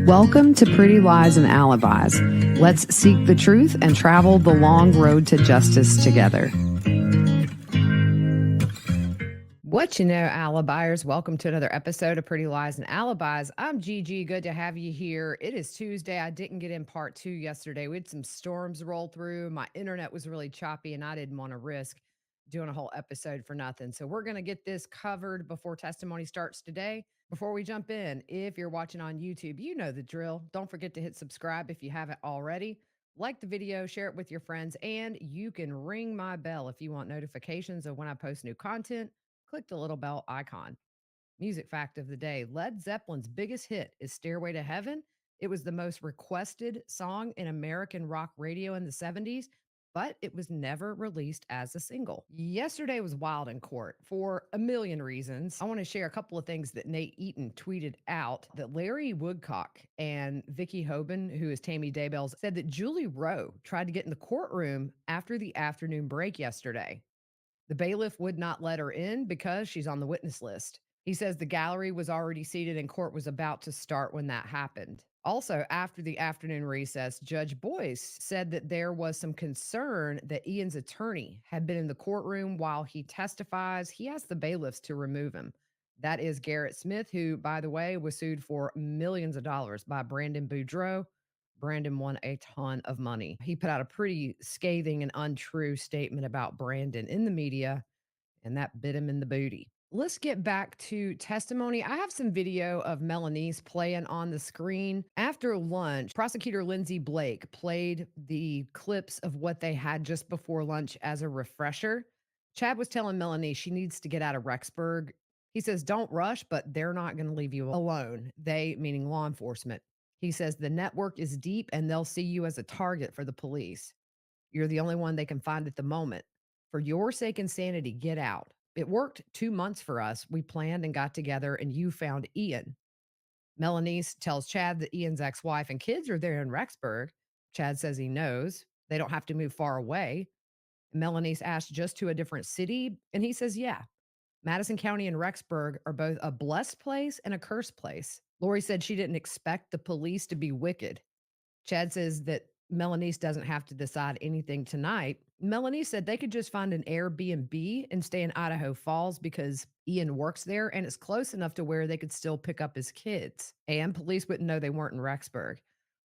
Welcome to Pretty Lies and Alibis. Let's seek the truth and travel the long road to justice together. What you know, Alibis? Welcome to another episode of Pretty Lies and Alibis. I'm Gigi. Good to have you here. It is Tuesday. I didn't get in part 2 yesterday. We had some storms roll through. My internet was really choppy, and I didn't want to risk doing a whole episode for nothing. So we're going to get this covered before testimony starts today. Before we jump in, if you're watching on YouTube, you know the drill. Don't forget to hit subscribe if you haven't already. Like the video, share it with your friends, and you can ring my bell if you want notifications of when I post new content. Click the little bell icon. Music fact of the day: Led Zeppelin's biggest hit is Stairway to Heaven. It was the most requested song in American rock radio in the 70s, but it was never released as a single. Yesterday was wild in court for a million reasons. I want to share a couple of things that Nate Eaton tweeted out: that Larry Woodcock and Vicky Hoban, who is Tammy Daybell, said that Julie Rowe tried to get in the courtroom after the afternoon break yesterday. The bailiff would not let her in because she's on the witness list. He says the gallery was already seated and court was about to start when that happened. Also, after the afternoon recess, Judge Boyce said that there was some concern that Ian's attorney had been in the courtroom while he testifies. He asked the bailiffs to remove him. That is Garrett Smith, who, by the way, was sued for millions of dollars by Brandon Boudreaux. Brandon won a ton of money. He put out a pretty scathing and untrue statement about Brandon in the media, and that bit him in the booty. Let's get back to testimony. I have some video of Melaniece playing on the screen. After lunch, prosecutor Lindsay Blake played the clips of what they had just before lunch as a refresher. Chad was telling Melaniece she needs to get out of Rexburg. He says, don't rush, but they're not going to leave you alone. They, meaning law enforcement. He says the network is deep and they'll see you as a target for the police. You're the only one they can find at the moment. For your sake and sanity, get out. It worked 2 months for us. We planned and got together, and you found Ian. Melaniece tells Chad that Ian's ex-wife and kids are there in Rexburg. Chad says he knows. They don't have to move far away. Melaniece asked just to a different city, and he says, yeah. Madison County and Rexburg are both a blessed place and a cursed place. Lori said she didn't expect the police to be wicked. Chad says that Melaniece doesn't have to decide anything tonight. Melaniece said they could just find an Airbnb and stay in Idaho Falls because Ian works there and it's close enough to where they could still pick up his kids. And police wouldn't know they weren't in Rexburg.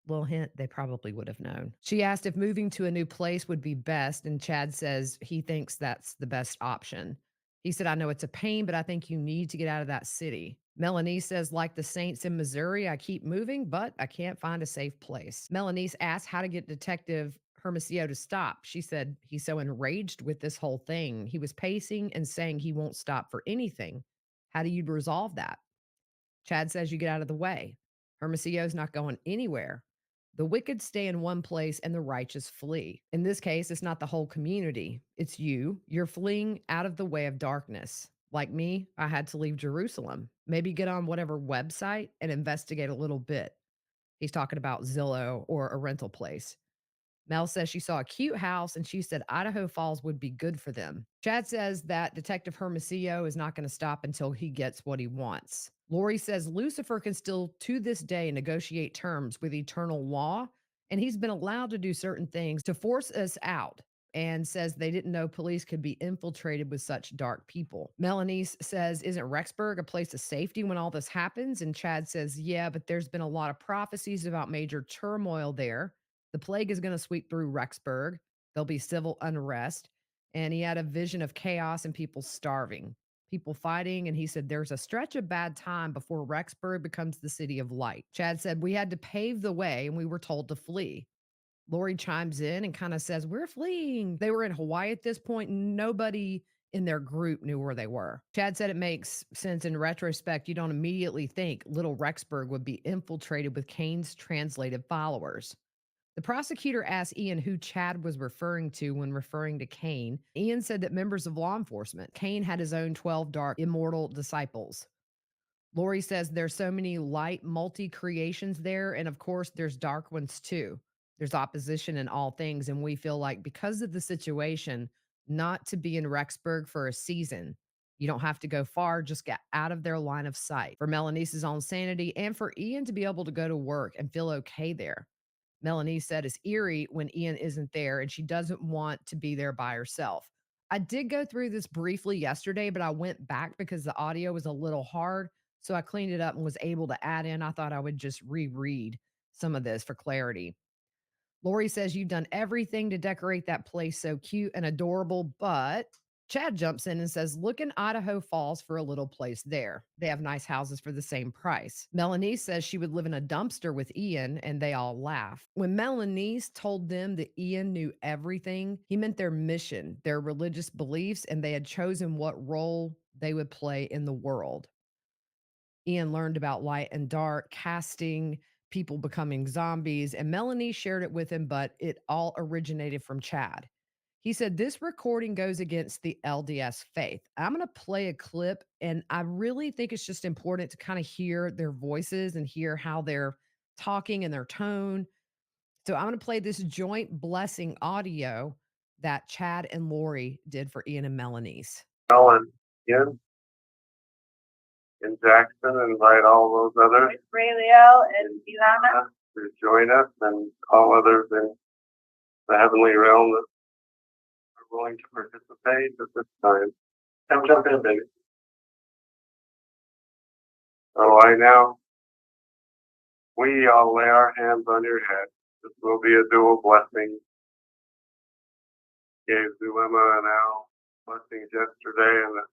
Little hint, they probably would have known. She asked if moving to a new place would be best, and Chad says he thinks that's the best option. He said, I know it's a pain, but I think you need to get out of that city. Melaniece says, like the Saints in Missouri, I keep moving, but I can't find a safe place. Melaniece asked how to get Detective Hermosillo to stop. She said, he's so enraged with this whole thing. He was pacing and saying he won't stop for anything. How do you resolve that? Chad says you get out of the way. Hermosillo's not going anywhere. The wicked stay in one place and the righteous flee. In this case, it's not the whole community. It's you. You're fleeing out of the way of darkness. Like me, I had to leave Jerusalem. Maybe get on whatever website and investigate a little bit. He's talking about Zillow or a rental place. Mel says she saw a cute house and she said Idaho Falls would be good for them. Chad says that Detective Hermosillo is not going to stop until he gets what he wants. Lori says Lucifer can still, to this day, negotiate terms with eternal law, and he's been allowed to do certain things to force us out, and says they didn't know police could be infiltrated with such dark people. Melaniece says, isn't Rexburg a place of safety when all this happens? And Chad says, yeah, but there's been a lot of prophecies about major turmoil there. The plague is going to sweep through Rexburg. There'll be civil unrest. And he had a vision of chaos and people starving, people fighting. And he said, there's a stretch of bad time before Rexburg becomes the city of light. Chad said, we had to pave the way and we were told to flee. Lori chimes in and kind of says, we're fleeing. They were in Hawaii at this point. And nobody in their group knew where they were. Chad said it makes sense in retrospect. You don't immediately think little Rexburg would be infiltrated with Cain's translated followers. The prosecutor asked Ian who Chad was referring to when referring to Cain. Ian said that members of law enforcement. Cain had his own 12 dark, immortal disciples. Lori says there's so many light multi-creations there, and of course, there's dark ones too. There's opposition in all things, and we feel like because of the situation, not to be in Rexburg for a season. You don't have to go far, just get out of their line of sight. For Melaniece's own sanity and for Ian to be able to go to work and feel okay there. Melanie said it's eerie when Ian isn't there and she doesn't want to be there by herself. I did go through this briefly yesterday, but I went back because the audio was a little hard. So I cleaned it up and was able to add in. I thought I would just reread some of this for clarity. Lori says you've done everything to decorate that place so cute and adorable, but Chad jumps in and says, look in Idaho Falls for a little place there. They have nice houses for the same price. Melaniece says she would live in a dumpster with Ian, and they all laugh. When Melaniece told them that Ian knew everything, he meant their mission, their religious beliefs, and they had chosen what role they would play in the world. Ian learned about light and dark, casting, people becoming zombies, and Melanie shared it with him, but it all originated from Chad. He said, this recording goes against the LDS faith. I'm going to play a clip, and I really think it's just important to kind of hear their voices and hear how they're talking and their tone. So I'm going to play this joint blessing audio that Chad and Lori did for Ian and Melaniece. Ellen, Ian, and Jackson, and invite all those others Raeliel and Ilana to join us, and all others in the heavenly realm that are willing to participate at this time. Come jump in, baby. So we all lay our hands on your head. This will be a dual blessing. Gave Zulema and Al blessings yesterday, and the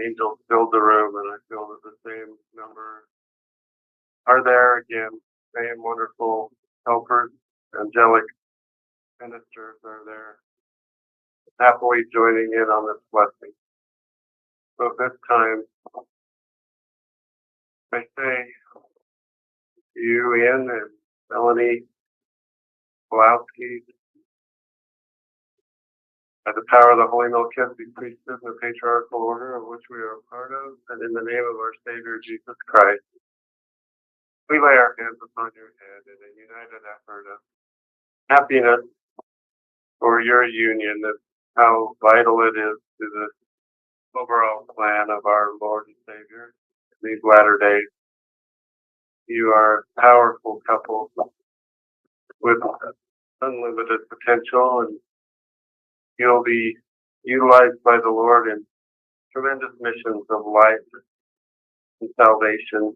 angels filled the room, and I feel that the same number are there again. Same wonderful helpers, angelic ministers are there, happily joining in on this blessing. So at this time, I say to you, Ian and Melanie Pulowski, by the power of the Holy Melchizedek priesthood and the patriarchal order of which we are a part of, and in the name of our Savior Jesus Christ, we lay our hands upon your head in a united effort of happiness for your union, and how vital it is to the overall plan of our Lord and Savior in these latter days. You are a powerful couple with unlimited potential, and you'll be utilized by the Lord in tremendous missions of life and salvation.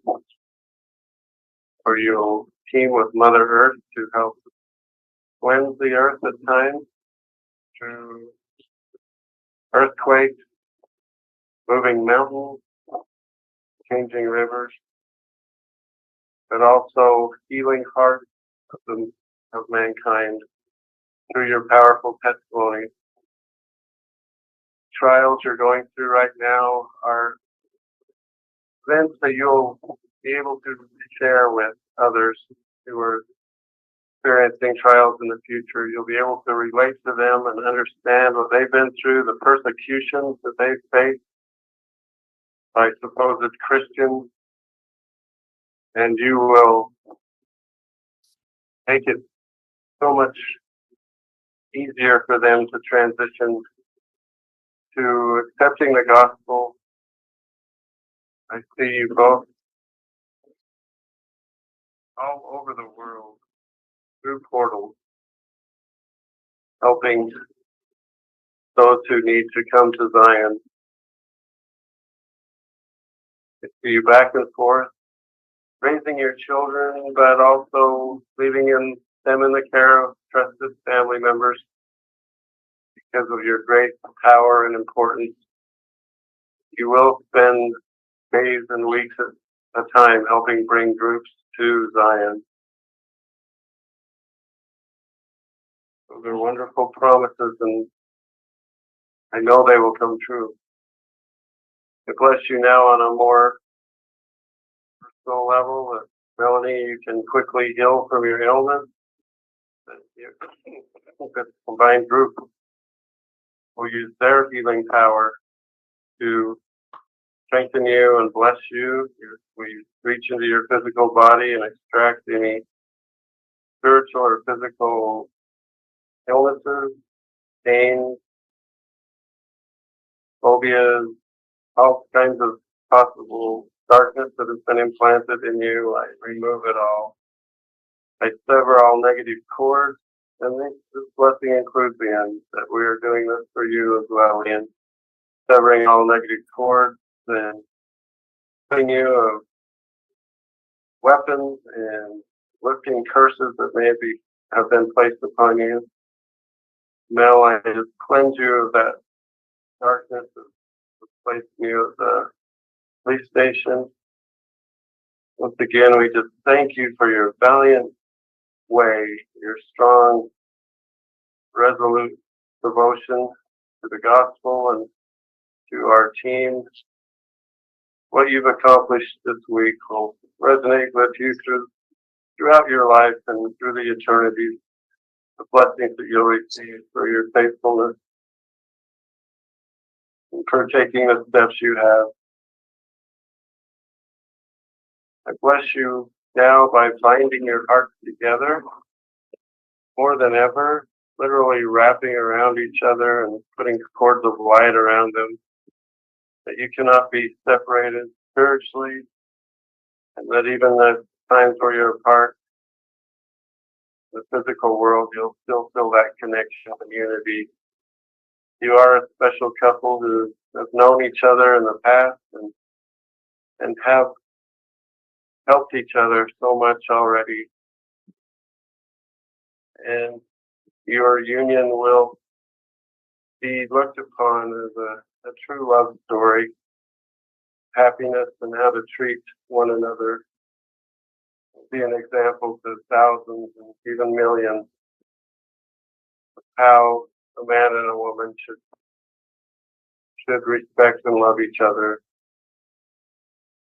Or you'll team with Mother Earth to help cleanse the earth at times through earthquakes, moving mountains, changing rivers, but also healing hearts of mankind through your powerful testimony. Trials you're going through right now are events that you'll be able to share with others who are experiencing trials in the future. You'll be able to relate to them and understand what they've been through, the persecutions that they've faced by supposed Christians, and you will make it so much easier for them to transition to accepting the gospel. I see you both all over the world through portals, helping those who need to come to Zion. I see you back and forth, raising your children, but also leaving them in the care of trusted family members because of your great power and importance. You will spend days and weeks at a time helping bring groups to Zion. Those are wonderful promises, and I know they will come true. I bless you now on a more personal level. Melanie, you can quickly heal from your illness. That combined group will use their healing power to strengthen you and bless you. We reach into your physical body and extract any spiritual or physical illnesses, pain, phobias, all kinds of possible darkness that has been implanted in you. I remove it all. I sever all negative cords. And this blessing includes the end, that we are doing this for you as well, in severing all negative cords and putting you of weapons and lifting curses that have been placed upon you. Now I just cleanse you of that darkness that's placed you at the police station. Once again, we just thank you for your valiant way, your strong, resolute devotion to the gospel and to our team. What you've accomplished this week will resonate with you throughout your life and through the eternity. The blessings that you'll receive for your faithfulness and for taking the steps you have. I bless you now by binding your hearts together more than ever, literally wrapping around each other and putting cords of light around them, that you cannot be separated spiritually, and that even the times where you're apart, the physical world, you'll still feel that connection and unity. You are a special couple who have known each other in the past and have helped each other so much already. And your union will be looked upon as a true love story, happiness and how to treat one another. Be an example to thousands and even millions of how a man and a woman should respect and love each other.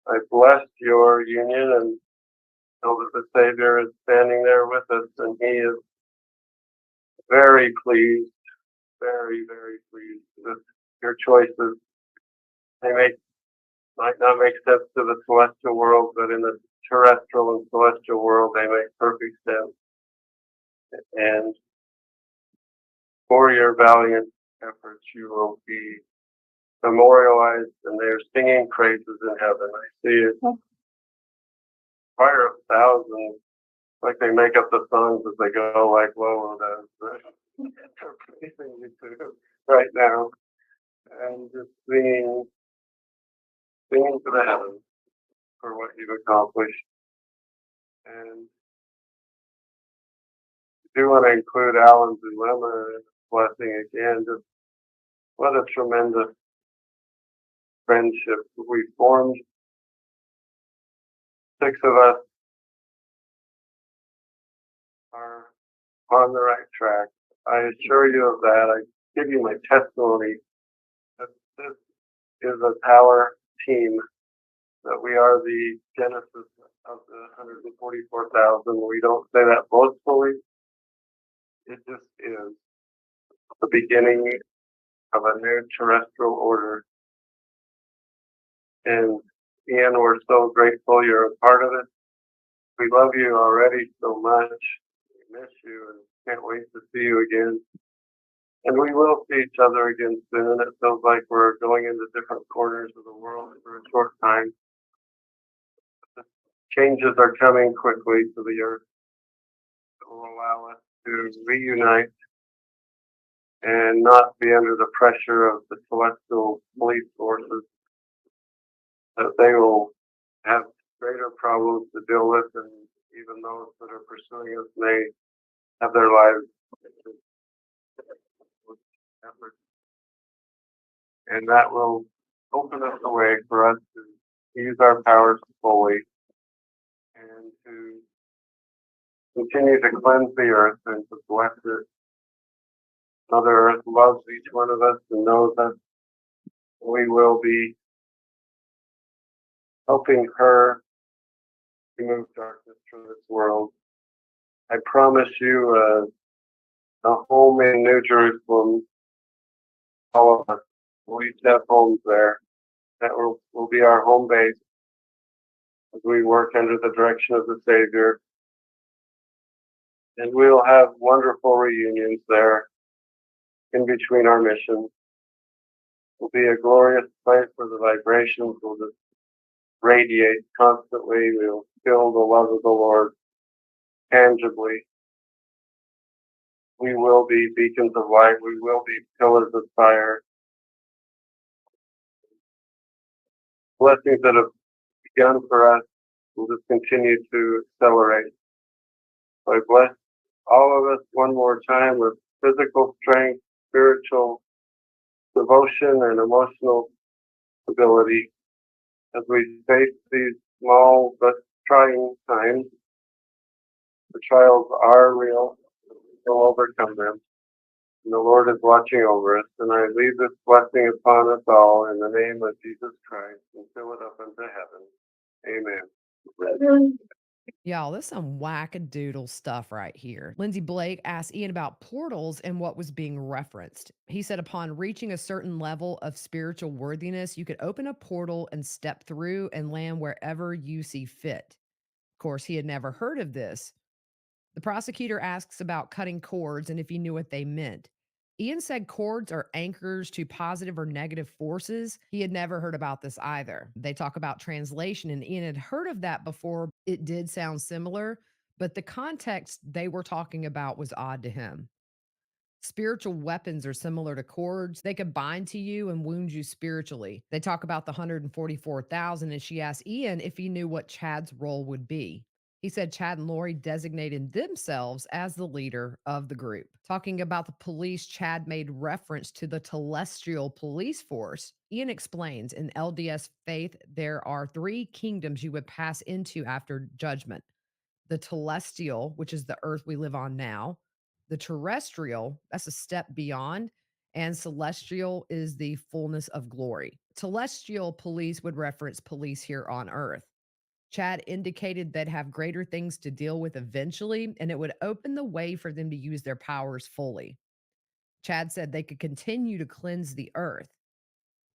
I bless your union and know that the Savior is standing there with us, and He is very pleased, very, very pleased with your choices. They might not make sense to the celestial world, but in the terrestrial and celestial world, they make perfect sense. And for your valiant efforts, you will be memorialized, and they're singing praises in heaven. I see it. Choir of thousands, like they make up the songs as they go, like Lolo does. They're praising you too right now, and just singing to the heavens for what you've accomplished. And I do want to include Alan's dilemma and blessing again. Just what a tremendous friendship we formed. 6 of us are on the right track. I assure you of that. I give you my testimony that this is a power team, that we are the genesis of the 144,000. We don't say that boastfully. It just is the beginning of a new terrestrial order. And Ian, we're so grateful you're a part of it. We love you already so much. We miss you and can't wait to see you again. And we will see each other again soon. It feels like we're going into different corners of the world for a short time. The changes are coming quickly to the earth that will allow us to reunite and not be under the pressure of the celestial police forces, that they will have greater problems to deal with, and even those that are pursuing us may have their lives efforts. And that will open up the way for us to use our powers fully and to continue to cleanse the earth and to bless it. Mother Earth loves each one of us and knows us. We will be helping her remove darkness from this world. I promise you a home in New Jerusalem. All of us will each have homes there. That will be our home base as we work under the direction of the Savior. And we'll have wonderful reunions there in between our missions. will be a glorious place where the vibrations will just radiate constantly. We'll feel the love of the Lord tangibly. We will be beacons of light. We will be pillars of fire. Blessings that have begun for us will just continue to accelerate. So I bless all of us one more time with physical strength, spiritual devotion, and emotional stability as we face these small but trying times. The trials are real. We'll overcome them. And the Lord is watching over us. And I leave this blessing upon us all in the name of Jesus Christ and fill it up unto heaven. Amen. Y'all, this is some wackadoodle stuff right here. Lindsay Blake asked Ian about portals and what was being referenced. He said, upon reaching a certain level of spiritual worthiness, you could open a portal and step through and land wherever you see fit. Of course, he had never heard of this. The prosecutor asks about cutting cords and if he knew what they meant. Ian said cords are anchors to positive or negative forces. He had never heard about this either. They talk about translation, and Ian had heard of that before. It did sound similar, but the context they were talking about was odd to him. Spiritual weapons are similar to cords. They could bind to you and wound you spiritually. They talk about the 144,000, and she asked Ian if he knew what Chad's role would be. He said Chad and Lori designated themselves as the leader of the group. Talking about the police, Chad made reference to the Telestial Police Force. Ian explains in LDS faith, there are 3 kingdoms you would pass into after judgment: the Telestial, which is the earth we live on now; the terrestrial, that's a step beyond; and celestial is the fullness of glory. Telestial police would reference police here on earth. Chad indicated they'd have greater things to deal with eventually, and it would open the way for them to use their powers fully. Chad said they could continue to cleanse the earth.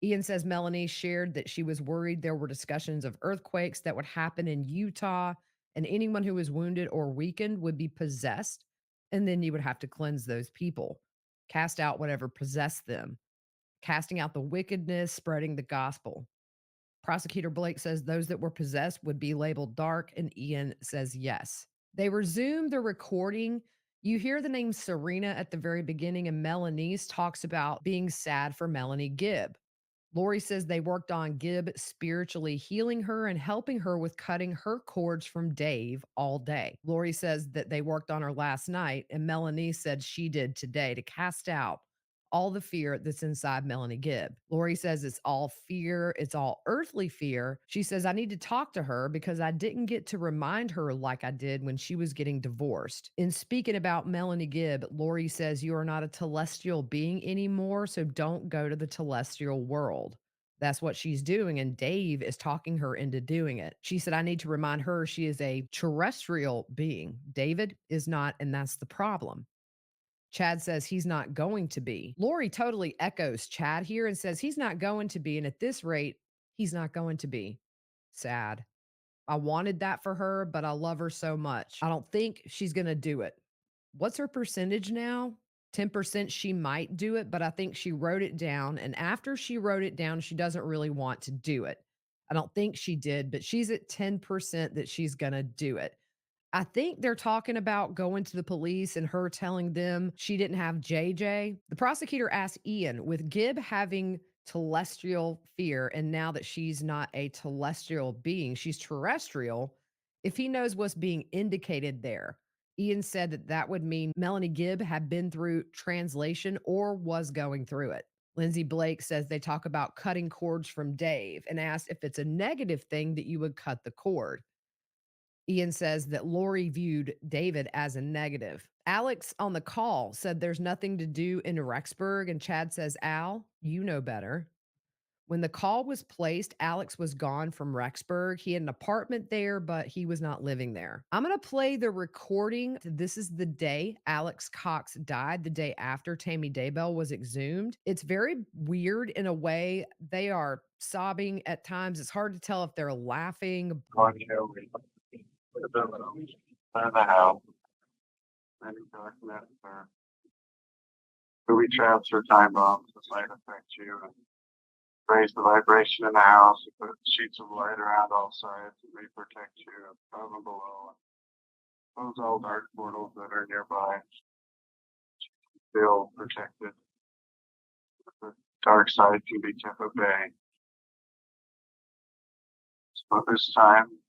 Ian says Melaniece shared that she was worried there were discussions of earthquakes that would happen in Utah, and anyone who was wounded or weakened would be possessed, and then you would have to cleanse those people, cast out whatever possessed them, casting out the wickedness, spreading the gospel. Prosecutor Blake says those that were possessed would be labeled dark, and Ian says yes. They resume the recording. You hear the name Serena at the very beginning, and Melaniece talks about being sad for Melanie Gibb. Lori says they worked on Gibb spiritually healing her and helping her with cutting her cords from Dave all day. Lori says that they worked on her last night, and Melaniece said she did today to cast out all the fear that's inside Melanie Gibb. Lori says it's all fear. It's all earthly fear. She says, I need to talk to her because I didn't get to remind her like I did when she was getting divorced. In speaking about Melanie Gibb, Lori says, you are not a telestial being anymore, so don't go to the telestial world. That's what she's doing, and Dave is talking her into doing it. She said, I need to remind her she is a terrestrial being. David is not, and that's the problem. Chad says he's not going to be. Lori totally echoes Chad here and says he's not going to be. And at this rate, he's not going to be. Sad. I wanted that for her, but I love her so much. I don't think she's going to do it. What's her percentage now? 10% she might do it, but I think she wrote it down. And after she wrote it down, she doesn't really want to do it. I don't think she did, but she's at 10% that she's going to do it. I think they're talking about going to the police and her telling them she didn't have JJ. The prosecutor asked Ian, with Gibb having telestial fear, and now that she's not a telestial being, she's terrestrial, if he knows what's being indicated there. Ian said that that would mean Melanie Gibb had been through translation or was going through it. Lindsay Blake says they talk about cutting cords from Dave and asked if it's a negative thing that you would cut the cord. Ian says that Lori viewed David as a negative. Alex on the call said there's nothing to do in Rexburg, and Chad says, Al, you know better. When the call was placed, Alex was gone from Rexburg. He had an apartment there, but he was not living there. I'm going to play the recording. This is the day Alex Cox died, the day after Tammy Daybell was exhumed. It's very weird in a way. They are sobbing at times. It's hard to tell if they're laughing. Clear the house. Any darkness or movie traps or time bombs that might affect you. Raise the vibration in the house. You put sheets of light around all sides and may protect you above and below. Close all dark portals that are nearby. Feel protected. The dark side can be kept at bay. So this time,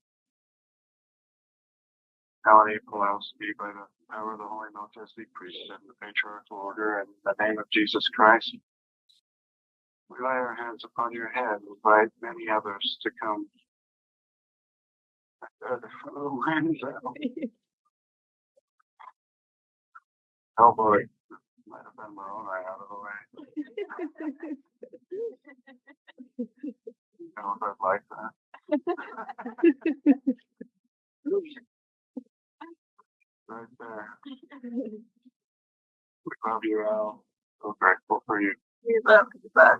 Melanie Pulowski, by the power of the Holy Melchizedek priesthood and the patriarchal order, and in the name of Jesus Christ, we lay our hands upon your head and invite many others to come. Oh boy, might have been Moroni out of the way. I don't know if I'd like that. Right there. We love you, Al. So grateful for you. We love you back.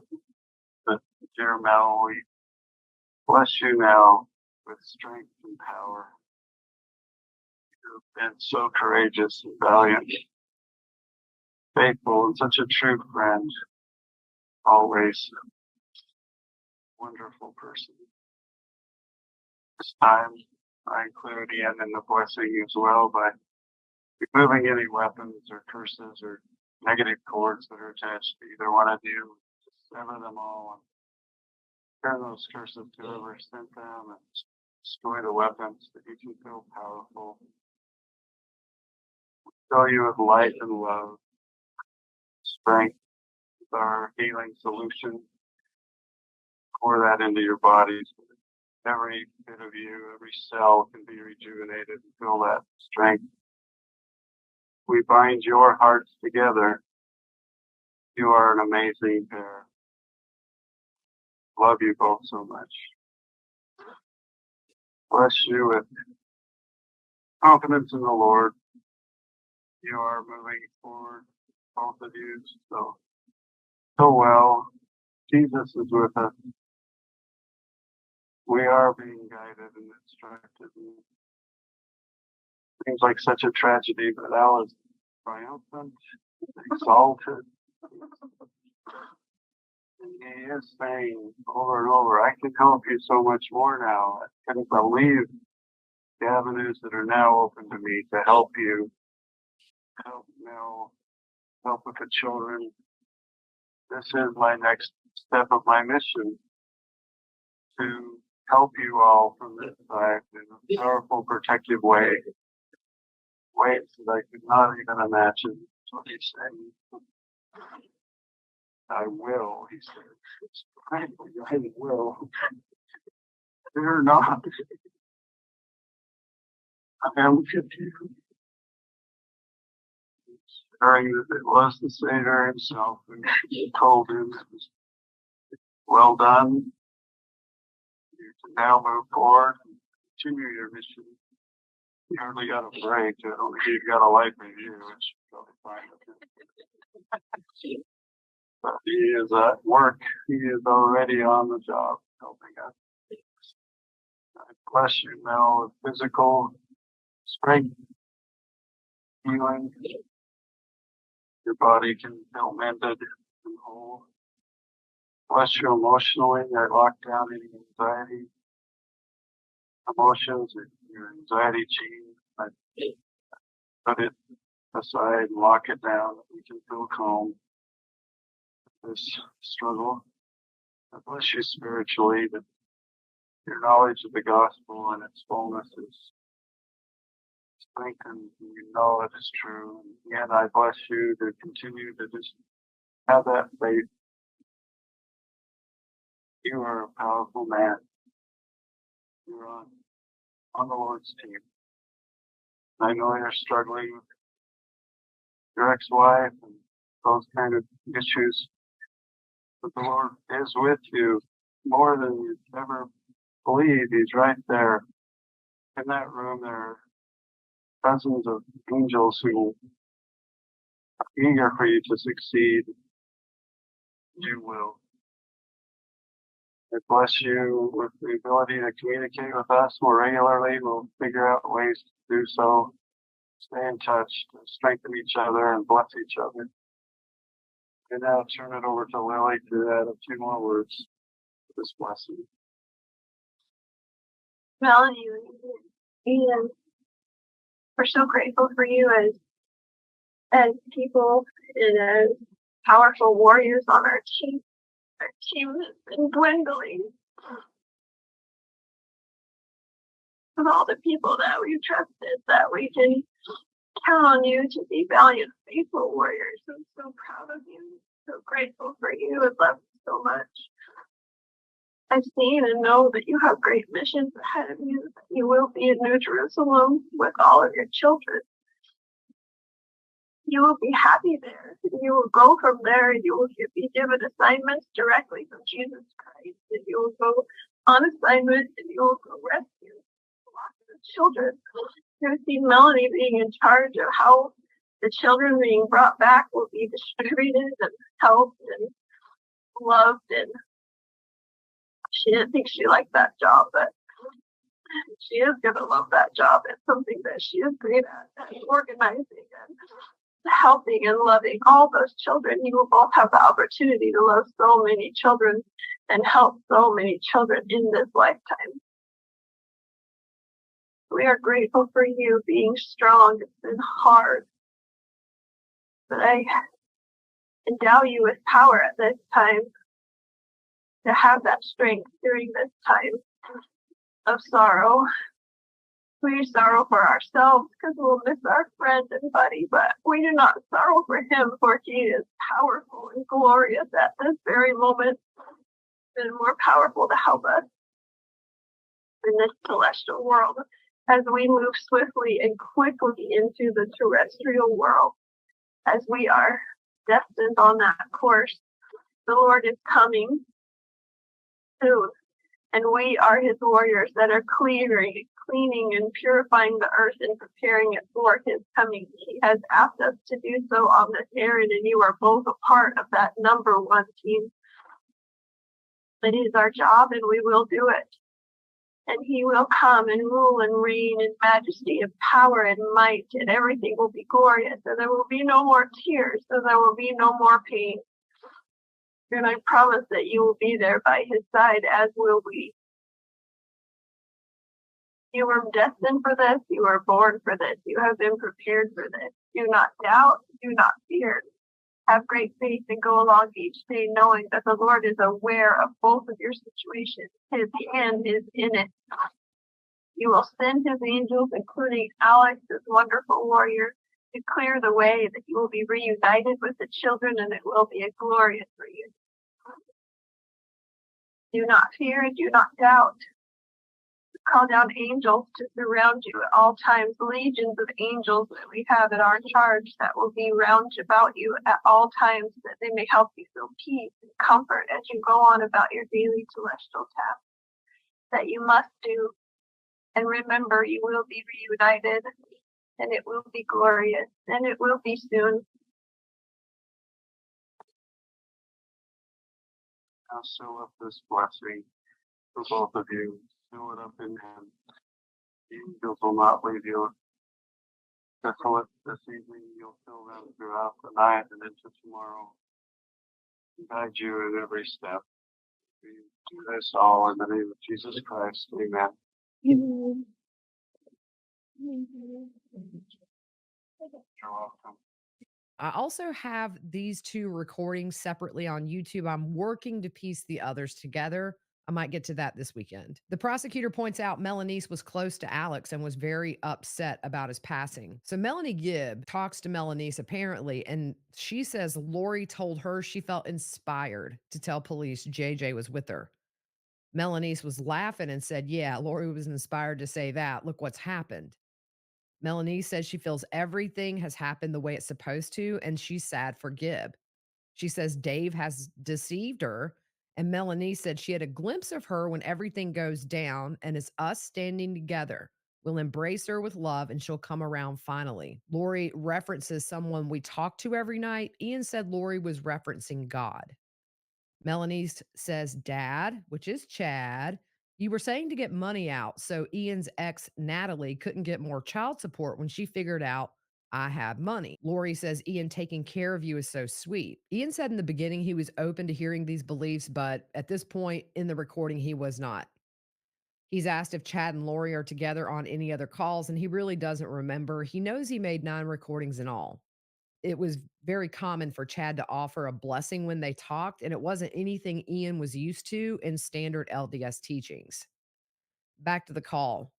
But dear Mel, we bless you now with strength and power. You've been so courageous and valiant, faithful, and such a true friend. Always wonderful person. This time, I include Ian in the blessing as well by removing any weapons or curses or negative cords that are attached to either one of you. Just sever them all and turn those curses to whoever sent them and destroy the weapons that you can feel powerful. Fill you with light and love, strength with our healing solution. Pour that into your bodies. Every bit of you, every cell can be rejuvenated and feel that strength. We bind your hearts together. You are an amazing pair. Love you both so much. Bless you with confidence in the Lord. You are moving forward, both of you, so well. Jesus is with us. We are being guided and instructed. Seems like such a tragedy, but Al is triumphant, exalted. He is saying over and over, I can help you so much more now. I couldn't believe the avenues that are now open to me to help you, help Mel, help with the children. This is my next step of my mission, to help you all from this side in a powerful, protective way. Ways that I could not even imagine. That's what he's saying. I will, he said. Frankly, I will. Fear not. I am with you. Sharing that it was the Savior himself who told him it was well done. You can now move forward and continue your mission. You hardly got a break. I don't think you've got a life review, which is probably fine with him. But he is at work. He is already on the job helping us. I bless you, Mel, with physical strength, healing. Your body can feel mended and whole. Bless you emotionally. I lock down any anxiety, emotions, your anxiety gene. I put it aside and lock it down. You can feel calm. This struggle. I bless you spiritually that your knowledge of the gospel and its fullness is strengthened. You know it is true. And again, I bless you to continue to just have that faith. You are a powerful man. You're on the Lord's team. I know you're struggling with your ex-wife and those kind of issues. But the Lord is with you more than you ever believe. He's right there. In that room, there are dozens of angels who are eager for you to succeed. You will. I bless you with the ability to communicate with us more regularly. We'll figure out ways to do so. Stay in touch, to strengthen each other and bless each other. And now turn it over to Lily to add a few more words. this blessing. Melanie, and we're so grateful for you as people and as powerful warriors on our team. Our team has been dwindling of all the people that we've trusted, that we can count on you to be valiant, faithful warriors. I'm so proud of you, so grateful for you, and love you so much. I've seen and know that you have great missions ahead of you, that you will be in New Jerusalem with all of your children. You will be happy there. You will go from there, and you will be given assignments directly from Jesus Christ. And you will go on assignment, and you will go rescue lots of children. You've seen Melanie being in charge of how the children being brought back will be distributed and helped and loved. And she didn't think she liked that job, but she is going to love that job. It's something that she is great at, and organizing and helping and loving all those children. You will both have the opportunity to love so many children and help so many children in this lifetime. We are grateful for you being strong. It's been hard, but I endow you with power at this time to have that strength during this time of sorrow. We sorrow for ourselves because we'll miss our friend and buddy, but we do not sorrow for him, for he is powerful and glorious at this very moment and more powerful to help us in this celestial world as we move swiftly and quickly into the terrestrial world, as we are destined on that course. The Lord is coming soon, and we are his warriors that are cleaning and purifying the earth and preparing it for his coming. He has asked us to do so on this errand, and you are both a part of that number one team. It is our job, and we will do it. And he will come and rule and reign in majesty and power and might, and everything will be glorious, and there will be no more tears, and there will be no more pain. And I promise that you will be there by his side, as will we. You were destined for this. You were born for this. You have been prepared for this. Do not doubt. Do not fear. Have great faith and go along each day knowing that the Lord is aware of both of your situations. His hand is in it. You will send his angels, including Alex, this wonderful warrior, to clear the way, that you will be reunited with the children, and it will be a glorious reunion. Do not fear and do not doubt. Call down angels to surround you at all times, legions of angels that we have at our charge that will be round about you at all times, that they may help you feel peace and comfort as you go on about your daily celestial tasks that you must do. And remember, you will be reunited, and it will be glorious, and it will be soon. I'll seal up this blessing for both of you. Seal it up in him. The angels will not leave you desolate this evening. You'll feel them throughout the night and into tomorrow. Guide you in every step. We do this all in the name of Jesus Christ. Amen. Amen. You're welcome. I also have these two recordings separately on YouTube. I'm working to piece the others together. I might get to that this weekend. The prosecutor points out Melaniece was close to Alex and was very upset about his passing. So Melanie Gibb talks to Melaniece apparently, and she says Lori told her she felt inspired to tell police JJ was with her. Melaniece was laughing and said, yeah, Lori was inspired to say that. Look what's happened. Melanie says she feels everything has happened the way it's supposed to, and she's sad for Gibb. She says Dave has deceived her, and Melanie said she had a glimpse of her when everything goes down, and it's us standing together. We'll embrace her with love, and she'll come around finally. Lori references someone we talk to every night. Ian said Lori was referencing God. Melaniece says, Dad, which is Chad, you were saying to get money out so Ian's ex, Natalie, couldn't get more child support when she figured out I have money. Lori says, Ian taking care of you is so sweet. Ian said in the beginning he was open to hearing these beliefs, but at this point in the recording, he was not. He's asked if Chad and Lori are together on any other calls, and he really doesn't remember. He knows he made 9 recordings in all. It was very common for Chad to offer a blessing when they talked, and it wasn't anything Ian was used to in standard LDS teachings. Back to the call,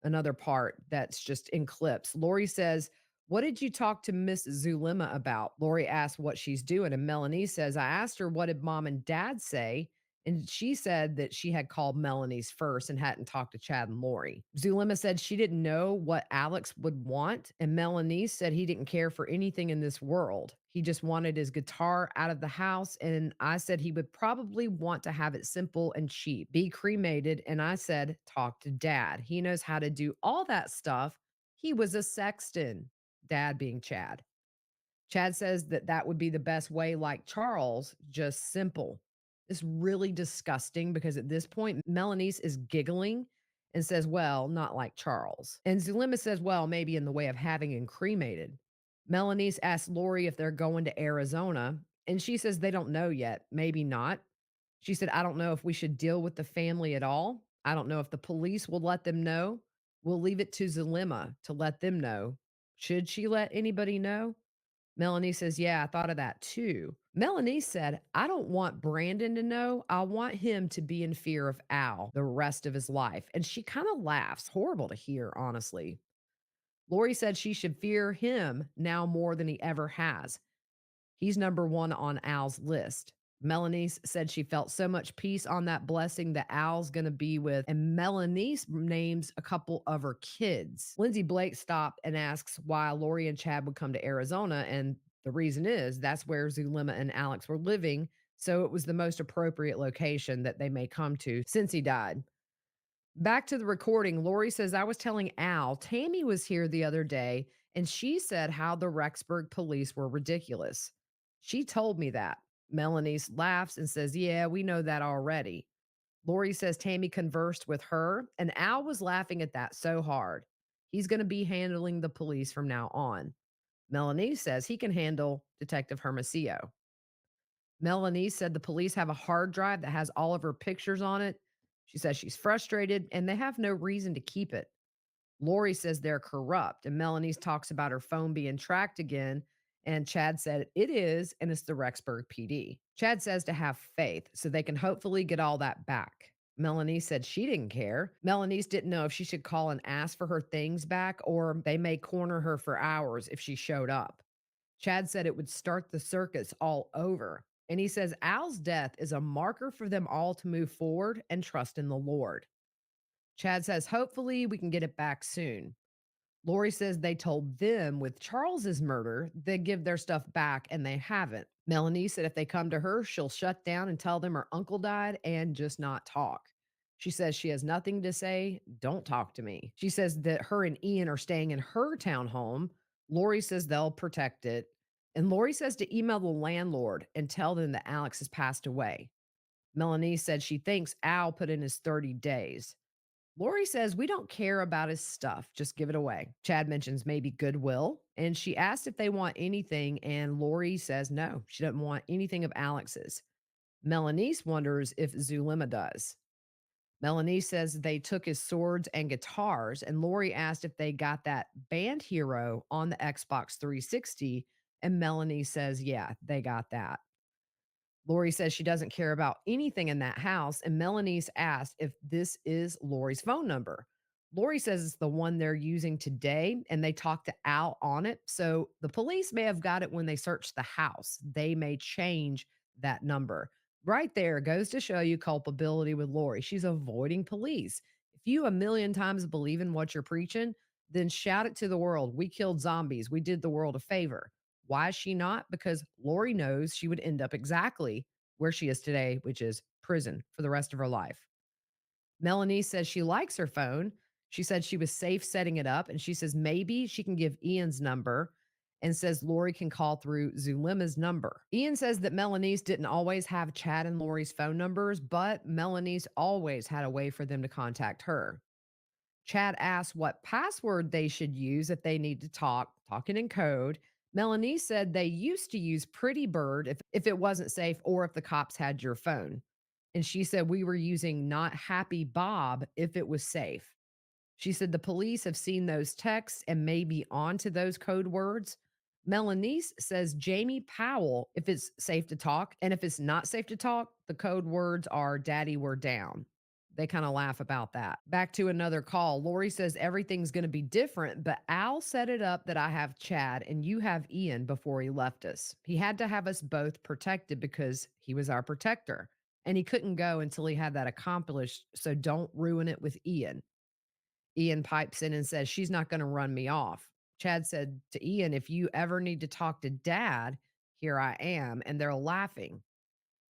another part that's just in clips. Lori says, "What did you talk to Miss Zulema about?" Lori asks what she's doing, and Melanie says, "I asked her what did mom and dad say?" And she said that she had called Melanie's first and hadn't talked to Chad and Lori. Zulema said she didn't know what Alex would want, and Melanie said he didn't care for anything in this world. He just wanted his guitar out of the house, and I said he would probably want to have it simple and cheap, be cremated, and I said, "Talk to dad. He knows how to do all that stuff. He was a sexton." Dad being Chad. Chad says that that would be the best way, like Charles, just simple. It's really disgusting because at this point, Melaniece is giggling and says, "Well, not like Charles." And Zulema says, "Well, maybe in the way of having him cremated." Melaniece asks Lori if they're going to Arizona, and she says they don't know yet. Maybe not. She said, "I don't know if we should deal with the family at all. I don't know if the police will let them know. We'll leave it to Zulema to let them know. Should she let anybody know?" Melanie says, "Yeah, I thought of that too." Melanie said, "I don't want Brandon to know. I want him to be in fear of Al the rest of his life." And she kind of laughs. Horrible to hear, honestly. Lori said she should fear him now more than he ever has. He's number one on Al's list. Melaniece said she felt so much peace on that blessing that Al's going to be with, and Melaniece names a couple of her kids. Lindsay Blake stopped and asks why Lori and Chad would come to Arizona, and the reason is that's where Zulema and Alex were living, so it was the most appropriate location that they may come to since he died. Back to the recording, Lori says, "I was telling Al, Tammy was here the other day, and she said how the Rexburg police were ridiculous. She told me that." Melanie laughs and says, "Yeah, we know that already." Lori says Tammy conversed with her, and Al was laughing at that so hard. He's going to be handling the police from now on. Melanie says he can handle Detective Hermosillo. Melanie said the police have a hard drive that has all of her pictures on it. She says she's frustrated and they have no reason to keep it. Lori says they're corrupt, and Melanie talks about her phone being tracked again. And Chad said it is, and it's the Rexburg PD. Chad says to have faith so they can hopefully get all that back. Melanie said she didn't care. Melanie didn't know if she should call and ask for her things back, or they may corner her for hours if she showed up. Chad said it would start the circus all over. And he says Al's death is a marker for them all to move forward and trust in the Lord. Chad says, hopefully we can get it back soon. Lori says they told them with Charles's murder, they'd give their stuff back and they haven't. Melanie said if they come to her, she'll shut down and tell them her uncle died and just not talk. She says she has nothing to say. Don't talk to me. She says that her and Ian are staying in her townhome. Lori says they'll protect it. And Lori says to email the landlord and tell them that Alex has passed away. Melanie said she thinks Al put in his 30 days. Lori says we don't care about his stuff. Just give it away. Chad mentions maybe Goodwill, and she asked if they want anything, and Lori says no, she doesn't want anything of Alex's. Melaniece wonders if Zulema does. Melanie says they took his swords and guitars, and Lori asked if they got that Band Hero on the Xbox 360, and Melanie says, yeah, they got that. Lori says she doesn't care about anything in that house, and Melanie's asked if this is Lori's phone number. Lori says it's the one they're using today, and they talked to Al on it. So the police may have got it when they searched the house. They may change that number. Right there goes to show you culpability with Lori. She's avoiding police. If you a million times believe in what you're preaching, then shout it to the world. We killed zombies. We did the world a favor. Why is she not? Because Lori knows she would end up exactly where she is today, which is prison for the rest of her life. Melanie says she likes her phone. She said she was safe setting it up, and she says maybe she can give Ian's number and says Lori can call through Zulema's number. Ian says that Melaniece didn't always have Chad and Lori's phone numbers, but Melaniece always had a way for them to contact her. Chad asks what password they should use if they need to talk, talking in code. Melanie said they used to use Pretty Bird if it wasn't safe or if the cops had your phone. And she said we were using Not Happy Bob if it was safe. She said the police have seen those texts and may be onto those code words. Melaniece says Jamie Powell, if it's safe to talk, and if it's not safe to talk, the code words are Daddy, we're down. They kind of laugh about that. Back to another call. Lori says everything's going to be different, but Al set it up that I have Chad and you have Ian before he left us. He had to have us both protected because he was our protector and he couldn't go until he had that accomplished. So don't ruin it with Ian. Ian pipes in and says, she's not going to run me off. Chad said to Ian, if you ever need to talk to dad, here I am. And they're laughing.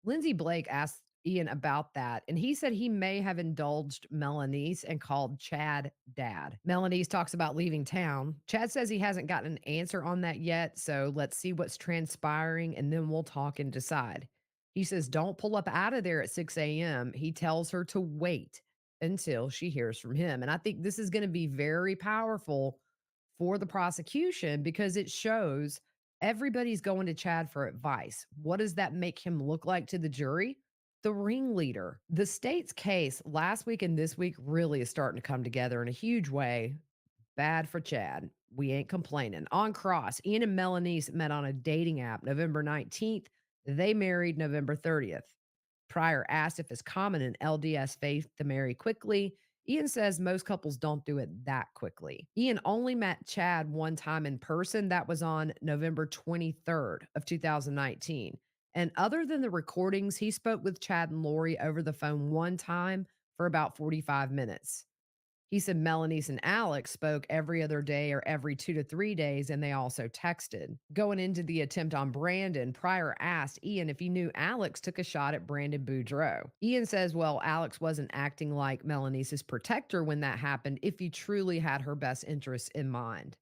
Lindsay Blake asked Ian about that, and he said he may have indulged Melaniece and called Chad dad. Melaniece talks about leaving town. Chad says he hasn't gotten an answer on that yet, so let's see what's transpiring, and then we'll talk and decide. He says, don't pull up out of there at 6 a.m. He tells her to wait until she hears from him. And I think this is going to be very powerful for the prosecution because it shows everybody's going to Chad for advice. What does that make him look like to the jury? The ringleader. The state's case last week and this week really is starting to come together in a huge way. Bad for Chad. We ain't complaining. On cross, Ian and Melaniece met on a dating app November 19th. They married November 30th. Pryor asked if it's common in LDS faith to marry quickly. Ian says most couples don't do it that quickly. Ian only met Chad one time in person. That was on November 23rd of 2019. And other than the recordings, he spoke with Chad and Lori over the phone one time for about 45 minutes. He said Melaniece and Alex spoke every other day or every 2 to 3 days, and they also texted. Going into the attempt on Brandon, Pryor asked Ian if he knew Alex took a shot at Brandon Boudreaux. Ian says, well, Alex wasn't acting like Melaniece's protector when that happened if he truly had her best interests in mind.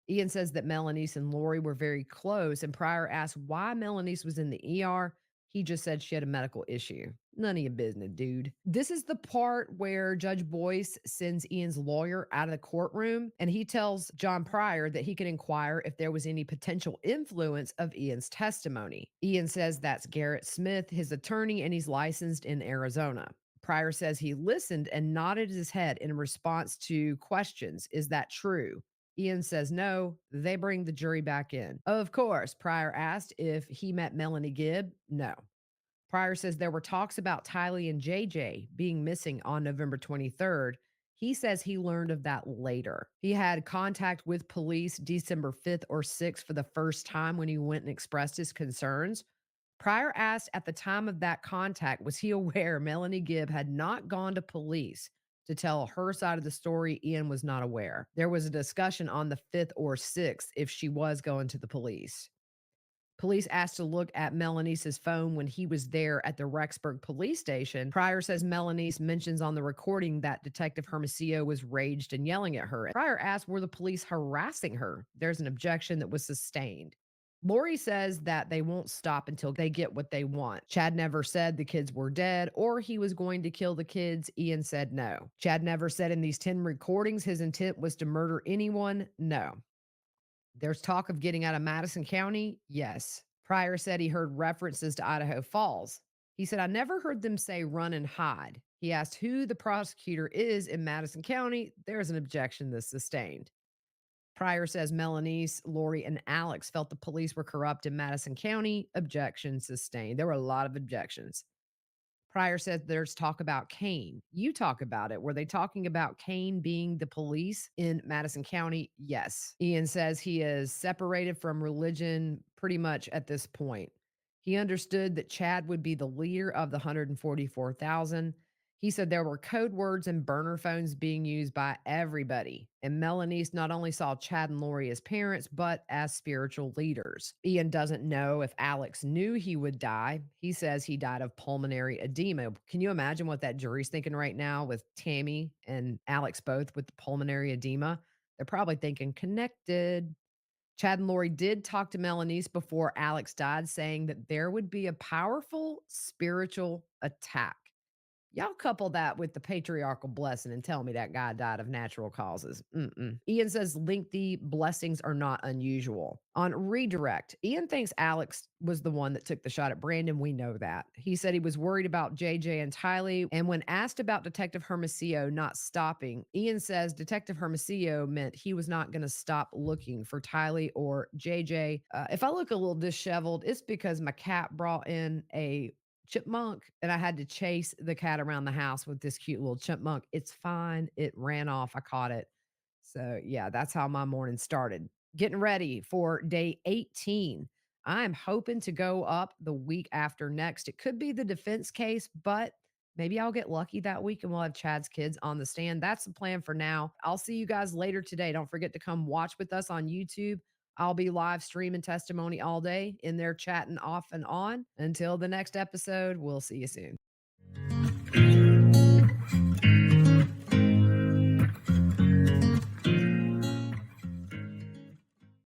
Ian says that Melaniece and Lori were very close, and Pryor asked why Melaniece was in the ER. He just said she had a medical issue. None of your business, dude. This is the part where Judge Boyce sends Ian's lawyer out of the courtroom, and he tells John Pryor that he can inquire if there was any potential influence of Ian's testimony. Ian says that's Garrett Smith, his attorney, and he's licensed in Arizona. Pryor says he listened and nodded his head in response to questions. Is that true? Ian says no. They bring the jury back in. Of course, Pryor asked if he met Melanie Gibb. No. Pryor says there were talks about Tylee and JJ being missing on November 23rd. He says he learned of that later. He had contact with police December 5th or 6th for the first time when he went and expressed his concerns. Pryor asked at the time of that contact, was he aware Melanie Gibb had not gone to police to tell her side of the story? Ian was not aware. There was a discussion on the 5th or 6th if she was going to the police. Police asked to look at Melaniece's phone when he was there at the Rexburg police station. Pryor says Melaniece mentions on the recording that Detective Hermosillo was raged and yelling at her. Pryor asked, were the police harassing her? There's an objection that was sustained. Lori says that they won't stop until they get what they want. Chad never said the kids were dead or he was going to kill the kids. Ian said no. Chad never said in these 10 recordings his intent was to murder anyone. No. There's talk of getting out of Madison County. Yes. Pryor said he heard references to Idaho Falls. He said, I never heard them say run and hide. He asked who the prosecutor is in Madison County. There's an objection that's sustained. Pryor says Melaniece, Lori, and Alex felt the police were corrupt in Madison County. Objection sustained. There were a lot of objections. Pryor says there's talk about Kane. You talk about it. Were they talking about Kane being the police in Madison County? Yes. Ian says he is separated from religion pretty much at this point. He understood that Chad would be the leader of the 144,000. He said there were code words and burner phones being used by everybody. And Melaniece not only saw Chad and Lori as parents, but as spiritual leaders. Ian doesn't know if Alex knew he would die. He says he died of pulmonary edema. Can you imagine what that jury's thinking right now with Tammy and Alex both with the pulmonary edema? They're probably thinking connected. Chad and Lori did talk to Melaniece before Alex died, saying that there would be a powerful spiritual attack. Y'all couple that with the patriarchal blessing and tell me that guy died of natural causes. Mm-mm. Ian says lengthy blessings are not unusual. On redirect, Ian thinks Alex was the one that took the shot at Brandon. We know that. He said he was worried about JJ and Tylee. And when asked about Detective Hermosillo not stopping, Ian says Detective Hermosillo meant he was not going to stop looking for Tylee or JJ. If I look a little disheveled, it's because my cat brought in a chipmunk and I had to chase the cat around the house with this cute little chipmunk. It's fine. It ran off. I caught it. So, yeah, that's how my morning started. Getting ready for day 18. I'm hoping to go up the week after next. It could be the defense case, but maybe I'll get lucky that week and we'll have Chad's kids on the stand. That's the plan for now. I'll see you guys later today. Don't forget to come watch with us on YouTube. I'll be live streaming testimony all day in there chatting off and on. Until the next episode, we'll see you soon.